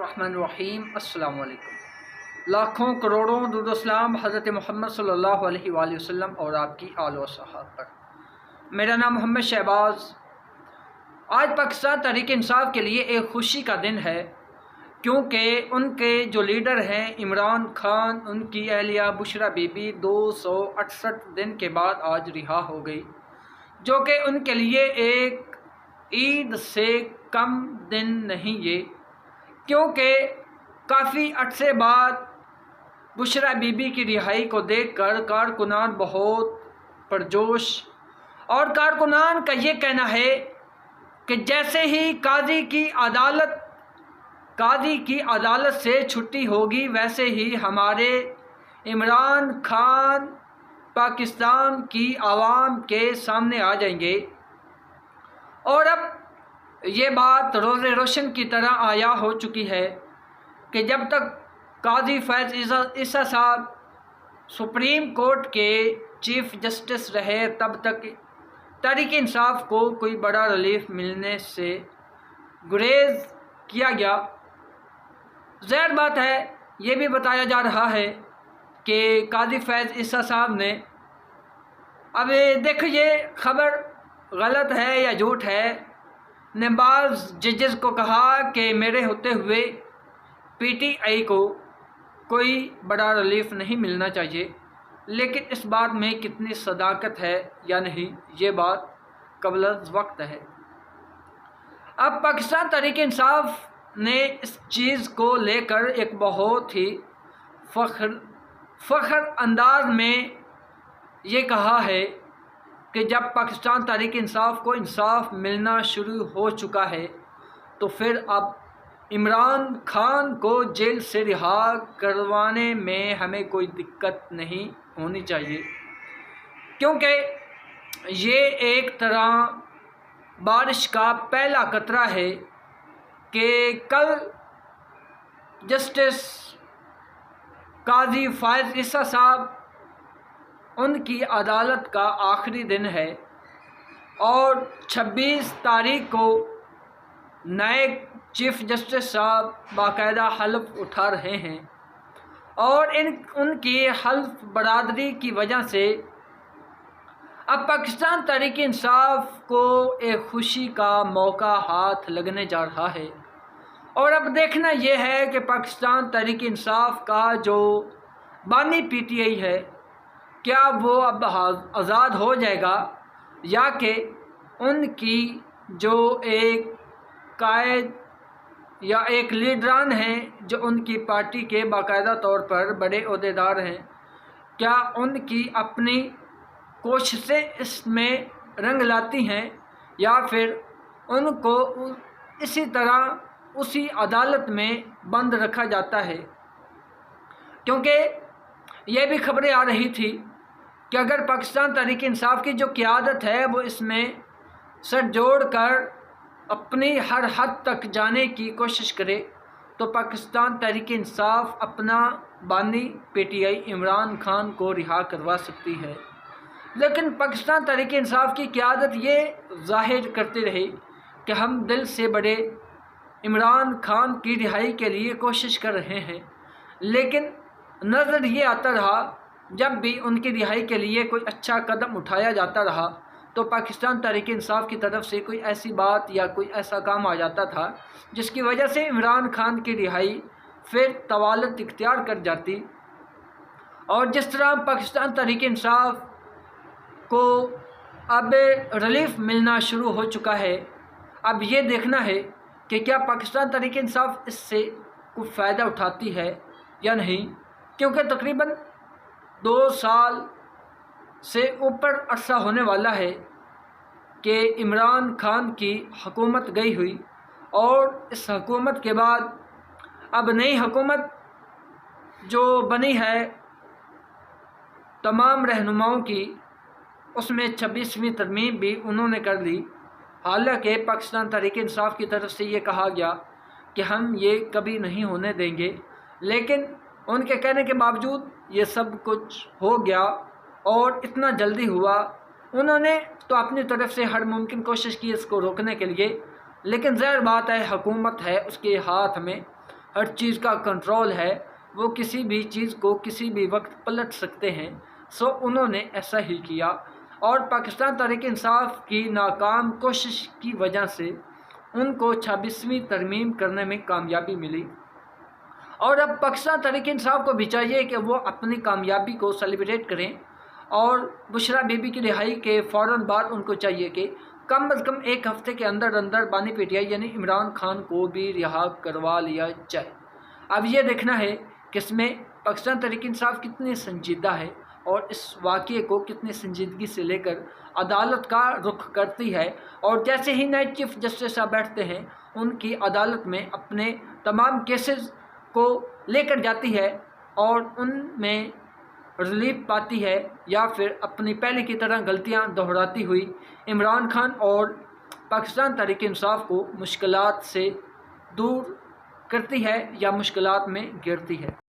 बिस्मिल्लाहिर्रहमानिर्रहीम। अस्सलाम वालेकुम। लाखों करोड़ों दुरूद सलाम हज़रत मोहम्मद सल्लल्लाहु अलैहि वसल्लम और आपकी आल व सहाब पर। मेरा नाम मोहम्मद शहबाज। आज पाकिस्तान तहरीक इंसाफ के लिए एक खुशी का दिन है, क्योंकि उनके जो लीडर हैं इमरान खान, उनकी अहलिया बुशरा बीबी 268 दिन के बाद आज रिहा हो गई, जो कि उनके लिए एक ईद से कम दिन नहीं ये, क्योंकि काफ़ी अरसे बाद बुशरा बीबी की रिहाई को देखकर कारकुनान बहुत परजोश, और कारकुनान का ये कहना है कि जैसे ही काजी की अदालत से छुट्टी होगी, वैसे ही हमारे इमरान खान पाकिस्तान की आवाम के सामने आ जाएंगे। और अब ये बात रोज़े रोशन की तरह आया हो चुकी है कि जब तक काजी फैज़ ईसा साहब सुप्रीम कोर्ट के चीफ जस्टिस रहे, तब तक तहरीक इंसाफ को कोई बड़ा रिलीफ मिलने से गुरेज किया गया। ज़ाहिर बात है, ये भी बताया जा रहा है कि काजी फैज़ ईसा साहब ने, अब देखो ये खबर गलत है या झूठ है, ने बाज़ जजेस को कहा कि मेरे होते हुए पीटीआई को कोई बड़ा रिलीफ नहीं मिलना चाहिए, लेकिन इस बात में कितनी सदाकत है या नहीं, ये बात क़ब्ल वक्त है। अब पाकिस्तान तहरीक इंसाफ ने इस चीज़ को लेकर एक बहुत ही फ़ख्र अंदाज में ये कहा है कि जब पाकिस्तान तहरीक इंसाफ को इंसाफ मिलना शुरू हो चुका है, तो फिर अब इमरान खान को जेल से रिहा करवाने में हमें कोई दिक्कत नहीं होनी चाहिए, क्योंकि ये एक तरह बारिश का पहला कतरा है कि कल जस्टिस काजी फैज़ ईसा साहब, उनकी अदालत का आखिरी दिन है और 26 तारीख को नए चीफ जस्टिस साहब बाकायदा हल्फ उठा रहे हैं, और उनकी हल्फ बरादरी की वजह से अब पाकिस्तान तहरीक इंसाफ को एक खुशी का मौका हाथ लगने जा रहा है। और अब देखना यह है कि पाकिस्तान तहरीक इंसाफ का जो बानी पीटीआई है, क्या वो अब आज़ाद हो जाएगा, या कि उनकी जो एक कायद या एक लीडरान हैं जो उनकी पार्टी के बाकायदा तौर पर बड़े ओहदेदार हैं, क्या उनकी अपनी कोशिशें इसमें रंग लाती हैं, या फिर उनको इसी तरह उसी अदालत में बंद रखा जाता है। क्योंकि ये भी खबरें आ रही थी कि अगर पाकिस्तान तहरीक इंसाफ की जो क़यादत है वो इसमें सर जोड़ कर अपनी हर हद तक जाने की कोशिश करे, तो पाकिस्तान तहरीक इंसाफ अपना बानी पीटीआई इमरान खान को रिहा करवा सकती है। लेकिन पाकिस्तान तहरीक इंसाफ की क़यादत ये ज़ाहिर करती रही कि हम दिल से बड़े इमरान खान की रिहाई के लिए कोशिश कर रहे हैं, लेकिन नज़र ये आता रहा जब भी उनकी रिहाई के लिए कोई अच्छा कदम उठाया जाता रहा, तो पाकिस्तान तहरीक इंसाफ की तरफ से कोई ऐसी बात या कोई ऐसा काम आ जाता था जिसकी वजह से इमरान खान की रिहाई फिर तवालत इख्तियार कर जाती। और जिस तरह पाकिस्तान तहरीक इंसाफ को अब रिलीफ मिलना शुरू हो चुका है, अब ये देखना है कि क्या पाकिस्तान तहरीक इंसाफ इससे कोई फ़ायदा उठाती है या नहीं, क्योंकि तकरीबन 2 साल से ऊपर अरसा होने वाला है कि इमरान खान की हुकूमत गई हुई, और इस हुकूमत के बाद अब नई हुकूमत जो बनी है तमाम रहनुमाओं की, उसमें 26वीं तरमीम भी उन्होंने कर ली। हालांकि पाकिस्तान तहरीक इंसाफ की तरफ से ये कहा गया कि हम ये कभी नहीं होने देंगे, लेकिन उनके कहने के बावजूद ये सब कुछ हो गया, और इतना जल्दी हुआ। उन्होंने तो अपनी तरफ से हर मुमकिन कोशिश की इसको रोकने के लिए, लेकिन ज़ाहिर बात है हुकूमत है, उसके हाथ में ہر چیز کا کنٹرول ہے، وہ کسی بھی چیز کو کسی بھی وقت پلٹ سکتے ہیں، سو انہوں نے ایسا ہی کیا اور پاکستان تحریک انصاف کی ناکام کوشش کی وجہ سے ان کو 26ویں ترمیم کرنے میں کامیابی ملی۔ اور اب پاکستان تحریک انصاف کو بھی چاہیے کہ وہ اپنی کامیابی کو سیلیبریٹ کریں، اور بشریٰ بی بی کی رہائی کے فوراً بعد ان کو چاہیے کہ کم از کم ایک ہفتے کے اندر اندر بانی پی ٹی آئی یعنی عمران خان کو بھی رہا کروا لیا جائے۔ اب یہ دیکھنا ہے کہ اس میں پاکستان تحریک انصاف کتنی سنجیدہ ہے اور اس واقعے کو کتنی سنجیدگی سے لے کر عدالت کا رخ کرتی ہے، اور جیسے ہی نئے چیف جسٹس صاحب بیٹھتے ہیں ان کی عدالت میں اپنے تمام کیسز کو لے کر جاتی ہے اور ان میں ریلیف پاتی ہے، یا پھر اپنی پہلے کی طرح غلطیاں دہراتی ہوئی عمران خان اور پاکستان تحریک انصاف کو مشکلات سے دور کرتی ہے یا مشکلات میں گرتی ہے۔